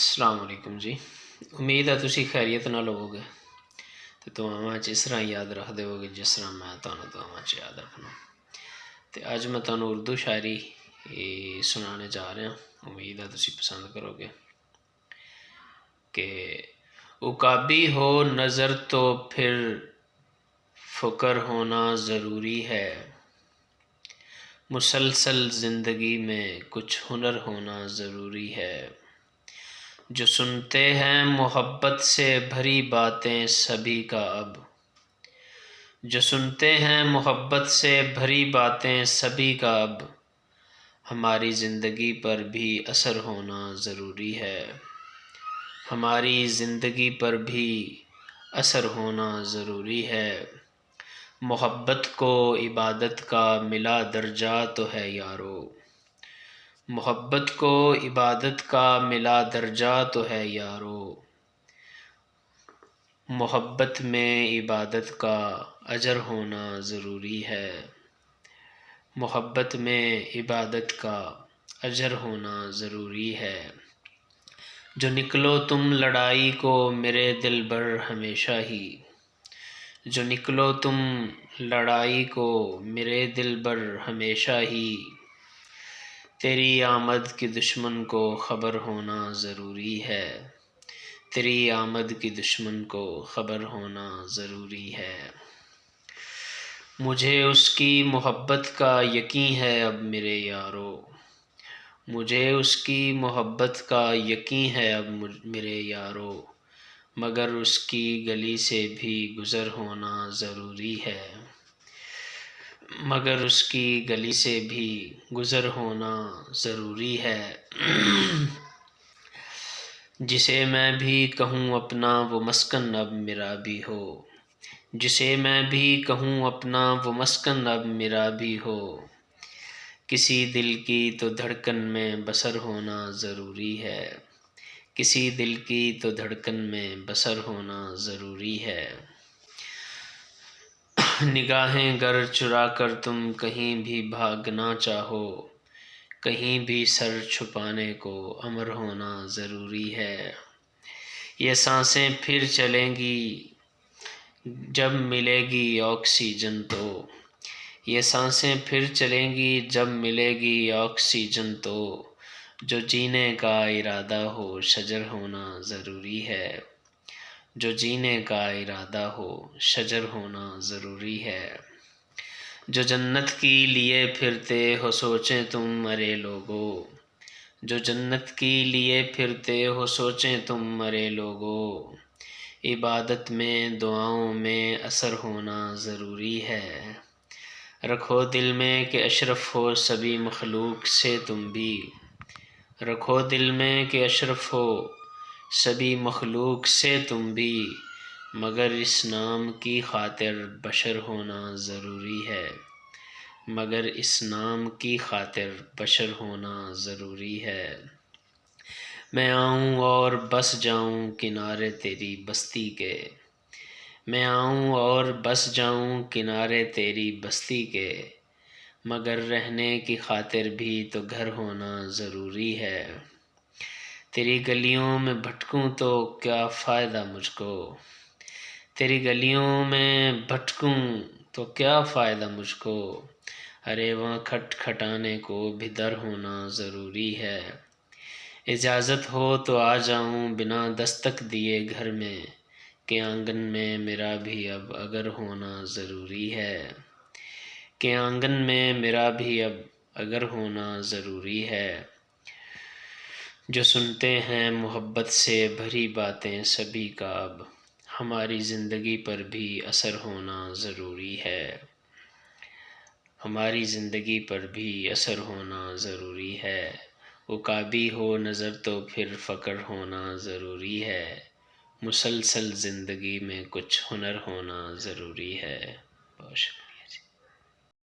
السلام علیکم جی، امید ہے تسی خیریت نال ہوو گے تو دعاواں چ اس طرح یاد رکھتے ہو گے جس طرح میں تمہیں دعاواں چ یاد رکھنا۔ تو اج میں تمہیں اردو شاعری سنانے جا رہا، امید ہے تسی پسند کرو گے کہ عقابی ہو نظر تو پھر فقر ہونا ضروری ہے، مسلسل زندگی میں کچھ ہنر ہونا ضروری ہے، جو سنتے ہیں محبت سے بھری باتیں سبھی کا اب، جو سنتے ہیں محبت سے بھری باتیں سبھی کا اب، ہماری زندگی پر بھی اثر ہونا ضروری ہے، ہماری زندگی پر بھی اثر ہونا ضروری ہے، محبت کو عبادت کا ملا درجہ تو ہے یارو، محبت کو عبادت کا ملا درجہ تو ہے یارو، محبت میں عبادت کا اجر ہونا ضروری ہے، محبت میں عبادت کا اجر ہونا ضروری ہے، جو نکلو تم لڑائی کو میرے دل بر ہمیشہ ہی، جو نکلو تم لڑائی کو میرے دل بر ہمیشہ ہی، تیری آمد کی دشمن کو خبر ہونا ضروری ہے، تیری آمد کی دشمن کو خبر ہونا ضروری ہے، مجھے اس کی محبت کا یقین ہے اب میرے یارو، مجھے اس کی محبت کا یقین ہے اب میرے یارو، مگر اس کی گلی سے بھی گزر ہونا ضروری ہے، مگر اس کی گلی سے بھی گزر ہونا ضروری ہے، جسے میں بھی کہوں اپنا وہ مسکن اب میرا بھی ہو، جسے میں بھی کہوں اپنا وہ مسکن اب میرا بھی ہو، کسی دل کی تو دھڑکن میں بسر ہونا ضروری ہے، کسی دل کی تو دھڑکن میں بسر ہونا ضروری ہے، نگاہیں گر چرا کر تم کہیں بھی بھاگنا چاہو، کہیں بھی سر چھپانے کو امر ہونا ضروری ہے، یہ سانسیں پھر چلیں گی جب ملے گی آکسیجن تو، یہ سانسیں پھر چلیں گی جب ملے گی آکسیجن تو، جو جینے کا ارادہ ہو شجر ہونا ضروری ہے، جو جینے کا ارادہ ہو شجر ہونا ضروری ہے، جو جنت کی لیے پھرتے ہو سوچیں تم ارے لوگو، جو جنت کی لیے پھرتے ہو سوچیں تم ارے لوگو، عبادت میں دعاؤں میں اثر ہونا ضروری ہے، رکھو دل میں کہ اشرف ہو سبھی مخلوق سے تم بھی، رکھو دل میں کہ اشرف ہو سبھی مخلوق سے تم بھی، مگر اس نام کی خاطر بشر ہونا ضروری ہے، مگر اس نام کی خاطر بشر ہونا ضروری ہے، میں آؤں اور بس جاؤں کنارے تیری بستی کے، میں آؤں اور بس جاؤں کنارے تیری بستی کے، مگر رہنے کی خاطر بھی تو گھر ہونا ضروری ہے، تیری گلیوں میں بھٹکوں تو کیا فائدہ مجھ کو، تیری گلیوں میں بھٹکوں تو کیا فائدہ مجھ کو، ارے وہاں کھٹ کھٹانے کو بھی در ہونا ضروری ہے، اجازت ہو تو آ جاؤں بنا دستک دیے گھر میں، کہ آنگن میں میرا بھی اب اگر ہونا ضروری ہے، کہ آنگن میں میرا بھی اب اگر ہونا ضروری ہے، جو سنتے ہیں محبت سے بھری باتیں سبھی کا اب، ہماری زندگی پر بھی اثر ہونا ضروری ہے، ہماری زندگی پر بھی اثر ہونا ضروری ہے، عقابی ہو نظر تو پھر فقر ہونا ضروری ہے، مسلسل زندگی میں کچھ ہنر ہونا ضروری ہے، بہت شکریہ۔